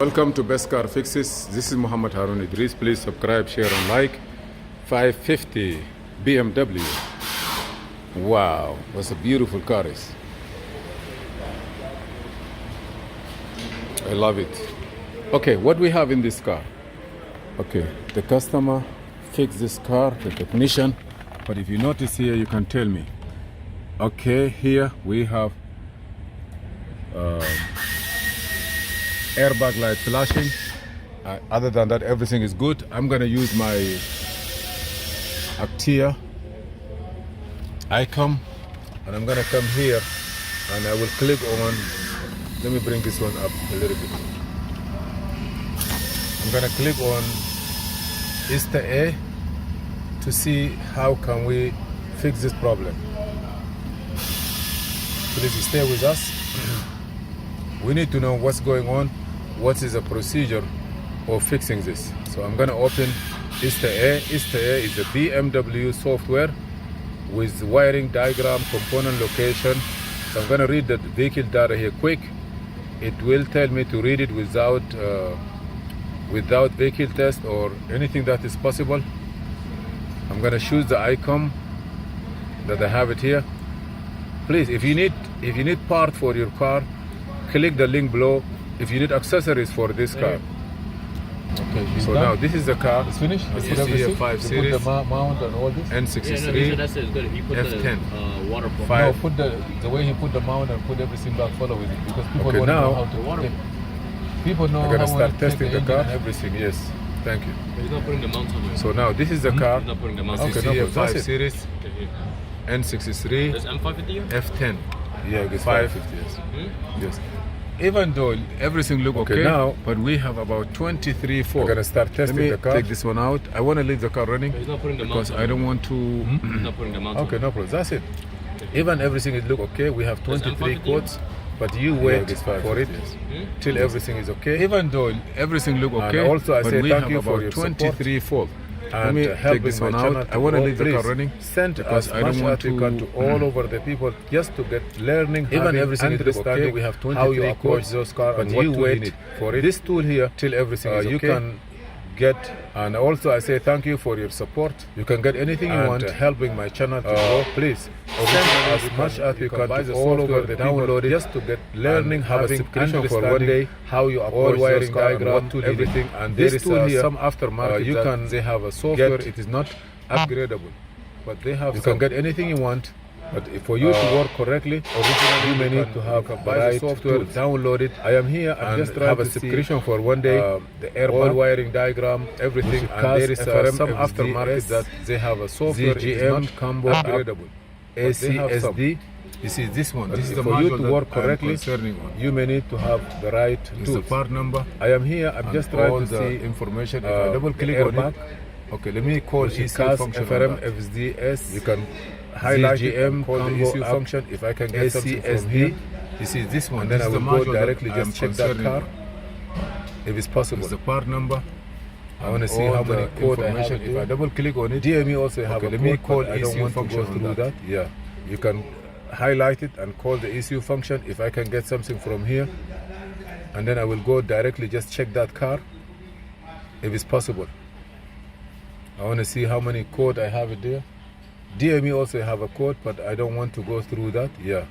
Welcome to Best Car Fixes. This is Muhammad Harun Idris. Please subscribe, share, and like. 550 BMW. Wow, what a beautiful car is. I love it. Okay, what we have in this car? Okay, the customer fixed this car, the technician. But if you notice here, you can tell me. Okay, here we have airbag light flashing. Other than that, everything is good. I'm gonna use my Actia icon, and I'm gonna come here and I will click on, let me bring this one up a little bit. I'm gonna click on Easter A to see how can we fix this problem. Please stay with us. We need to know what's going on, what is the procedure of fixing this. So I'm gonna open Easter A. Easter A is the BMW software with wiring diagram, component location. So I'm gonna read the vehicle data here quick. It will tell me to read it without vehicle test or anything that is possible. I'm gonna choose the icon that I have it here. Please, if you need part for your car, click the link below. If you need accessories for this car. Okay, so now this is the car. It's finished. As you see here, 5 Series. Put the mount and all this. N63. Yeah, that's good. He put F10. the waterproof. No, put the way he put the mount and put everything back. Follow with it because people Okay, want to now know how to. People know I'm gonna how start to testing the car. engine. Everything, yes. Thank you. He's not putting the mount on it. So now this is the car. He's not putting the mount As on you it. see here, That's 5 it. Series. N63. There's M550 here? F10. Yeah, it's 550. Yes. Yes. Even though everything look okay now, but we have about 23 faults. We're gonna start testing the car. Take this one out. I want to leave the car running He's not putting the mount because on I it. don't want to. He's not putting the mount on Okay, it. no problem. That's it. Even everything is look okay. We have 23 M550? quotes, but you wait for it till everything is okay. Even though everything look okay, And also I but say we thank have you for about your 23 faults. Let and me helping take this my one channel out. to I want to grow. leave the car Please running. send because as I don't much want as you to can to all over the people just to get learning, Even having, everything is understanding okay. We have 23 how you approach quotes, those cars but and what you tool wait you need for it. This tool here till everything is you okay. can get, and also I say thank you for your support. You can get anything you and want. helping my channel to grow. Please send as much as you can buy to the all software, over the download people it, just to get learning, and have a having subscription for one understanding day, how you approach wiring those cars and diagram, what tool you need. everything. And This there is tool here, some aftermarket you that can they have a software. get. It is not upgradable, but they have. You some. can get anything you want. But for you to work correctly, originally you may need to have buy the right software, tools. download it. I am here. I'm and just trying have a to see, subscription for one day. the all airbag wiring diagram, everything. and there is some FRM, aftermarket that they have a software. It is not ZGM, combo, upgradable. ACSD. You see this one. This is the for you module to that work I am correctly, concerning on. you may need to have the right It's the tools. part number. I am here. I'm and just all trying to the see information. If I double click the on airbag, it, okay, let me call which is ECU CAS, function. FRM, on that. FSDS. You can highlight ZGM, it and call the combo ECU app, function. If I can get something from here, ACSD. You see this one. and then this I is will the go module that directly I am just check that concerning car on. if it's possible. It's the part number. I want to see all how the many code I have. information. If I double click on it, DME also have okay, a let me code, call but I don't ECU want to function go on through that. that. Yeah, you can highlight it and call the ECU function. If I can get something from here, and then I will go directly just check that car if it's possible. I want to see how many code I have it there. DME also have a code, but I don't want to go through that. Yeah.